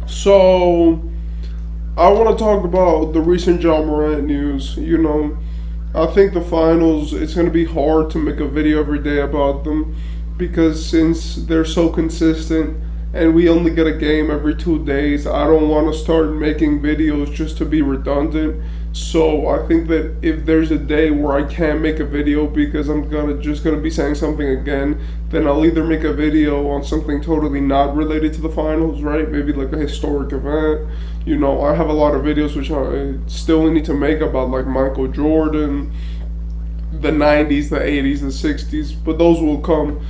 So I want to talk about the recent John Morant news. I think the finals, it's going to be hard to make a video every day about them because since they're so consistent and we only get a game every 2 days, I don't want to start making videos just to be redundant. So I think that if there's a day where I can't make a video because I'm gonna be saying something again, then I'll either make a video on something totally not related to the finals, right? Maybe like a historic event. I have a lot of videos which I still need to make about like Michael Jordan, the 90s, the 80s, the 60s, but those will come,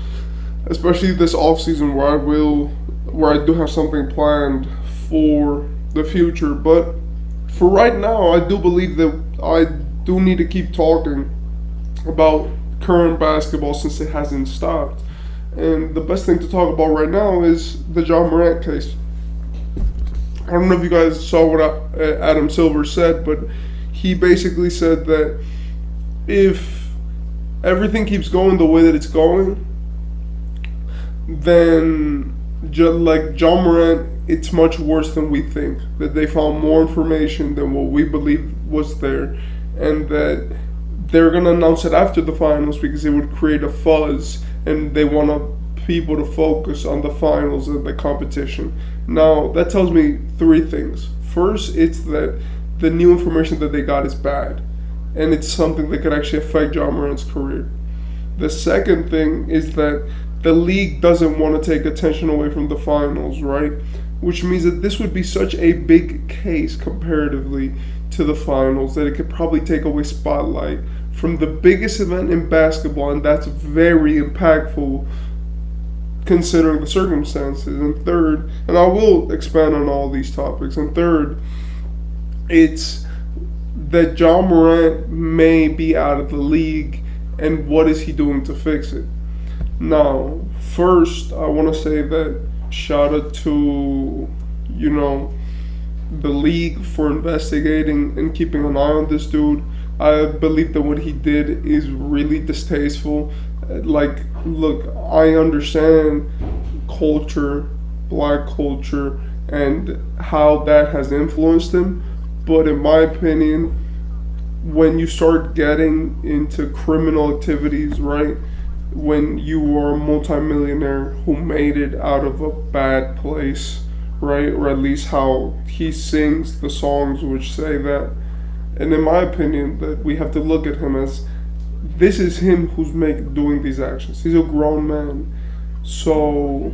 especially this off season where I do have something planned for the future. But for right now, I do believe that I do need to keep talking about current basketball since it hasn't stopped. And the best thing to talk about right now is the John Morant case. I don't know if you guys saw what Adam Silver said, but he basically said that if everything keeps going the way that it's going, then like John Morant, it's much worse than we think. That they found more information than what we believe was there, and that they're gonna announce it after the finals because it would create a fuzz, and they want people to focus on the finals and the competition. Now that tells me three things. First, it's that the new information that they got is bad, and it's something that could actually affect John Morant's career. The second thing is that the league doesn't want to take attention away from the finals, right? Which means that this would be such a big case comparatively to the finals that it could probably take away spotlight from the biggest event in basketball, and that's very impactful considering the circumstances. And third, and I will expand on all these topics, and third, it's that John Morant may be out of the league, and what is he doing to fix it? Now, first, I want to say that shout out to, the league for investigating and keeping an eye on this dude. I believe that what he did is really distasteful. Like, look, I understand culture, black culture, and how that has influenced him, but in my opinion, when you start getting into criminal activities, right? When you are a multimillionaire who made it out of a bad place, right? Or at least how he sings the songs which say that. And in my opinion, that we have to look at him as this is him who's doing these actions. He's a grown man. So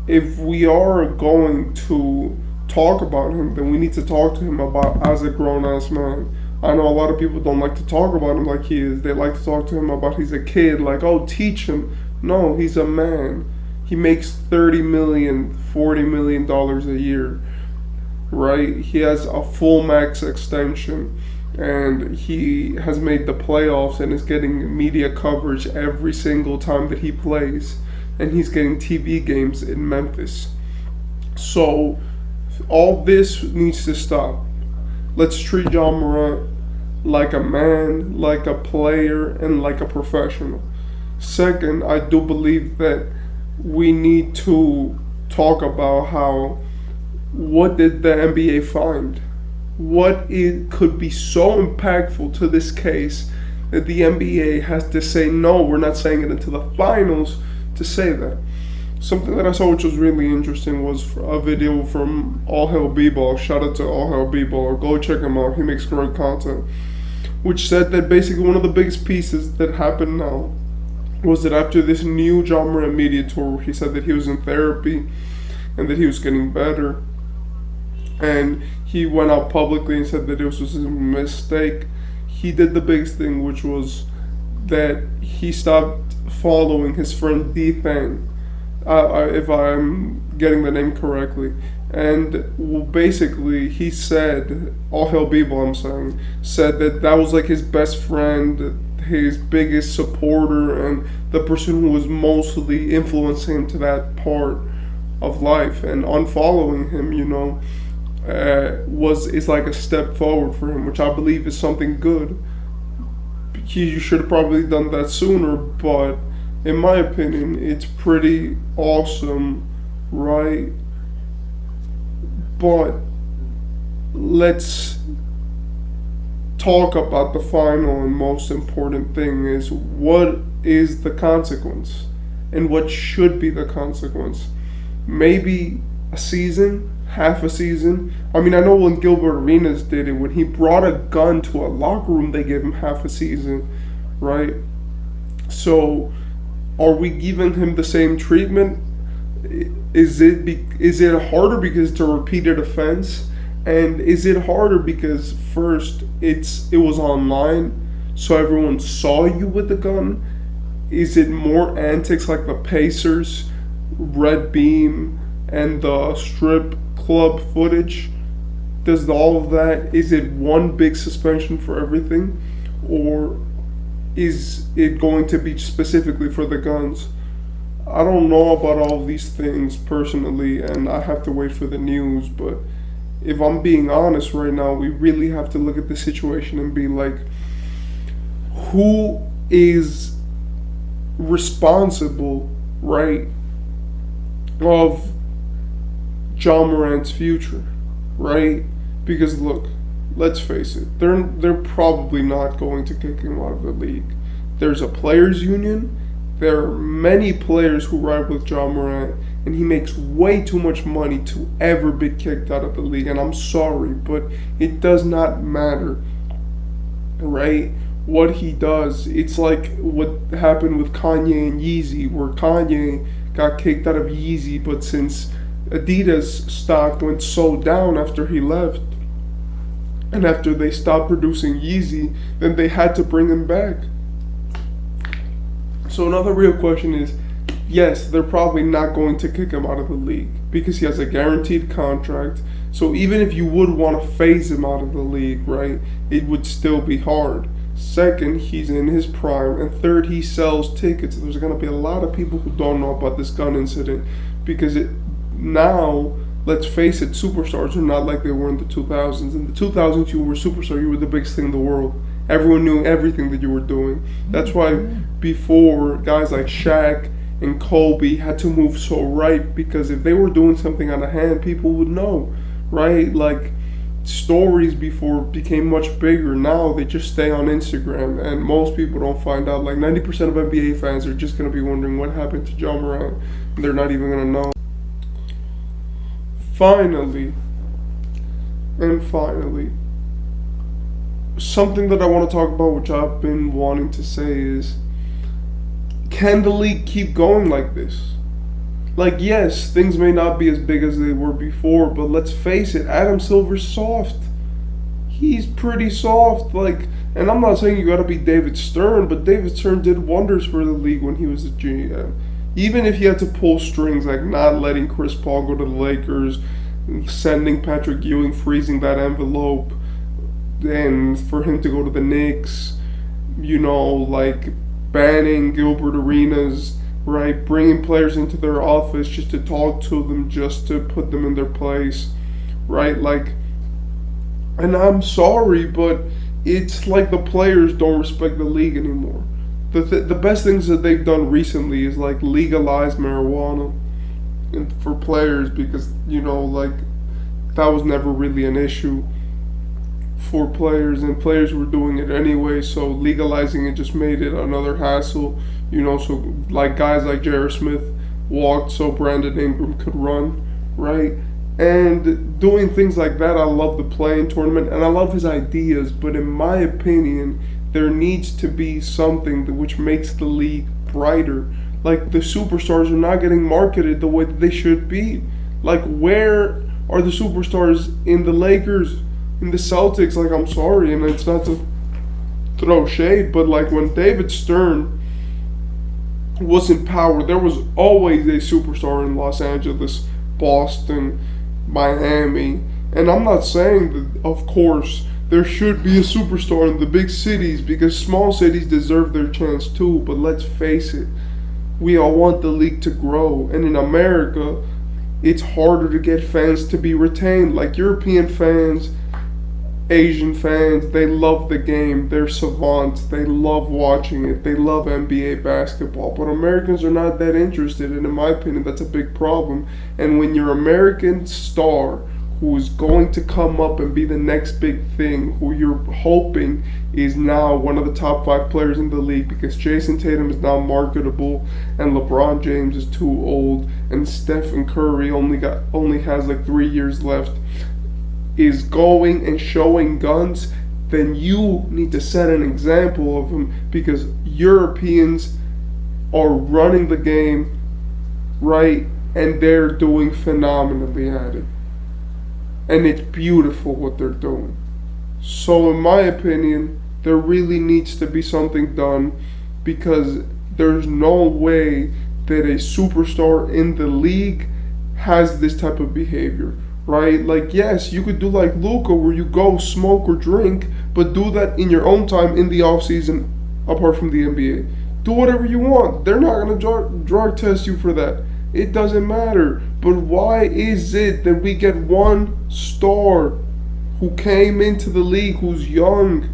if we are going to talk about him, then we need to talk to him about as a grown ass man. I know a lot of people don't like to talk about him like he is. They like to talk to him about he's a kid, like, oh, teach him. No, he's a man. He makes $30 million, $40 million a year, right? He has a full max extension, and he has made the playoffs and is getting media coverage every single time that he plays, and he's getting TV games in Memphis. So all this needs to stop. Let's treat John Morant like a man, like a player, and like a professional. Second, I do believe that we need to talk about what did the NBA find? What it could be so impactful to this case that the NBA has to say, no, we're not saying it until the finals to say that. Something that I saw which was really interesting was a video from All Hell B-Ball. Shout out to All Hell B-Ball. Go check him out. He makes great content. Which said that basically one of the biggest pieces that happened now was that after this new John Morant media tour, he said that he was in therapy and that he was getting better. And he went out publicly and said that it was just a mistake. He did the biggest thing, which was that he stopped following his friend D-Thang, if I'm getting the name correctly. And basically, he said, All Hell Bebo, I'm saying, said that was like his best friend, his biggest supporter, and the person who was mostly influencing him to that part of life. And unfollowing him, is like a step forward for him, which I believe is something good. He should have probably done that sooner, but in my opinion, it's pretty awesome, right? But let's talk about the final and most important thing is what is the consequence and what should be the consequence. Maybe a season, half a season. I mean, I know when Gilbert Arenas did it, when he brought a gun to a locker room, they gave him half a season, right? So, are we giving him the same treatment? Is it harder because it's a repeated offense, and is it harder because first it was online, so everyone saw you with the gun? Is it more antics like the Pacers, Red Beam, and the strip club footage? Does all of that, is it one big suspension for everything, or is it going to be specifically for the guns? I don't know about all these things personally, and I have to wait for the news. But if I'm being honest right now, we really have to look at the situation and be like, who is responsible, right, of John Morant's future, right? Because look, let's face it, they're probably not going to kick him out of the league. There's a players' union. There are many players who ride with John Morant, and he makes way too much money to ever be kicked out of the league. And I'm sorry, but it does not matter, right? What he does, it's like what happened with Kanye and Yeezy, where Kanye got kicked out of Yeezy, but since Adidas stock went so down after he left, and after they stopped producing Yeezy, then they had to bring him back. So another real question is, yes, they're probably not going to kick him out of the league because he has a guaranteed contract. So even if you would want to phase him out of the league, right, it would still be hard. Second, he's in his prime. And third, he sells tickets. There's going to be a lot of people who don't know about this gun incident because now, let's face it, superstars are not like they were in the 2000s. In the 2000s, you were a superstar. You were the biggest thing in the world. Everyone knew everything that you were doing. That's why before, guys like Shaq and Kobe had to move so right, because if they were doing something on the hand, people would know, right? Like, stories before became much bigger. Now they just stay on Instagram, and most people don't find out. Like 90% of NBA fans are just going to be wondering what happened to John Morant, and they're not even going to know. Finally, something that I want to talk about, which I've been wanting to say, is, can the league keep going like this? Like, yes, things may not be as big as they were before, but let's face it, Adam Silver's soft. He's pretty soft. Like, and I'm not saying you gotta be David Stern, but David Stern did wonders for the league when he was the GM. Even if he had to pull strings, like not letting Chris Paul go to the Lakers, sending Patrick Ewing, freezing that envelope, and for him to go to the Knicks, like banning Gilbert Arenas, right? Bringing players into their office just to talk to them, just to put them in their place, right? Like, and I'm sorry, but it's like the players don't respect the league anymore. The best things that they've done recently is like legalize marijuana for players because, like that was never really an issue for players, and players were doing it anyway, so legalizing it just made it another hassle, so like guys like J.R. Smith walked so Brandon Ingram could run, right? And doing things like that, I love the play-in tournament, and I love his ideas, but in my opinion, there needs to be something which makes the league brighter. Like, the superstars are not getting marketed the way that they should be. Like, where are the superstars in the Lakers, in the Celtics? Like, I'm sorry, and it's not to throw shade, but like when David Stern was in power, there was always a superstar in Los Angeles, Boston, Miami. And I'm not saying that, of course, there should be a superstar in the big cities because small cities deserve their chance too, but let's face it, we all want the league to grow. And in America, it's harder to get fans to be retained. Like European fans, Asian fans, they love the game. They're savants. They love watching it. They love NBA basketball. But Americans are not that interested. And in my opinion, that's a big problem. And when your American star, who is going to come up and be the next big thing, who you're hoping is now one of the top 5 players in the league because Jason Tatum is now marketable and LeBron James is too old and Stephen Curry only has like 3 years left, is going and showing guns, then you need to set an example of him because Europeans are running the game right and they're doing phenomenally at it. And it's beautiful what they're doing. So, in my opinion, there really needs to be something done because there's no way that a superstar in the league has this type of behavior, right? Like, yes, you could do like Luka where you go smoke or drink, but do that in your own time in the off season apart from the NBA. Do whatever you want. They're not going to drug test you for that. It doesn't matter. But why is it that we get one star who came into the league who's young,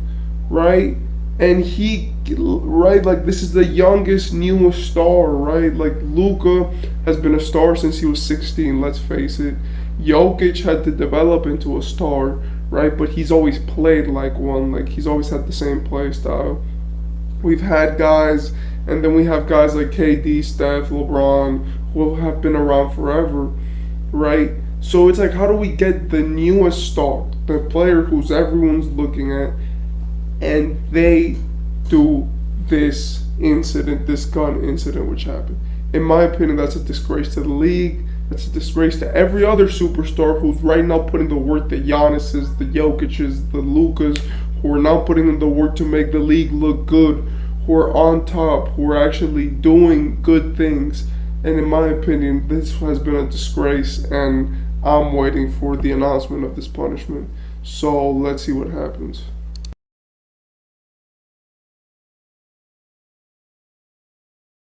right? And like this is the youngest, newest star, right? Like Luka has been a star since he was 16, let's face it. Jokic had to develop into a star, right? But he's always played like one. Like he's always had the same play style. We've had guys, and then we have guys like KD, Steph, LeBron, who have been around forever, right? So it's like, how do we get the newest star, the player who's everyone's looking at, and they do this incident, this gun incident which happened? In my opinion, that's a disgrace to the league. That's a disgrace to every other superstar who's right now putting the work, the Giannis's, the Jokic's, the Lukas, who are now putting in the work to make the league look good, who are on top, who are actually doing good things. And in my opinion, this has been a disgrace, and I'm waiting for the announcement of this punishment. So let's see what happens.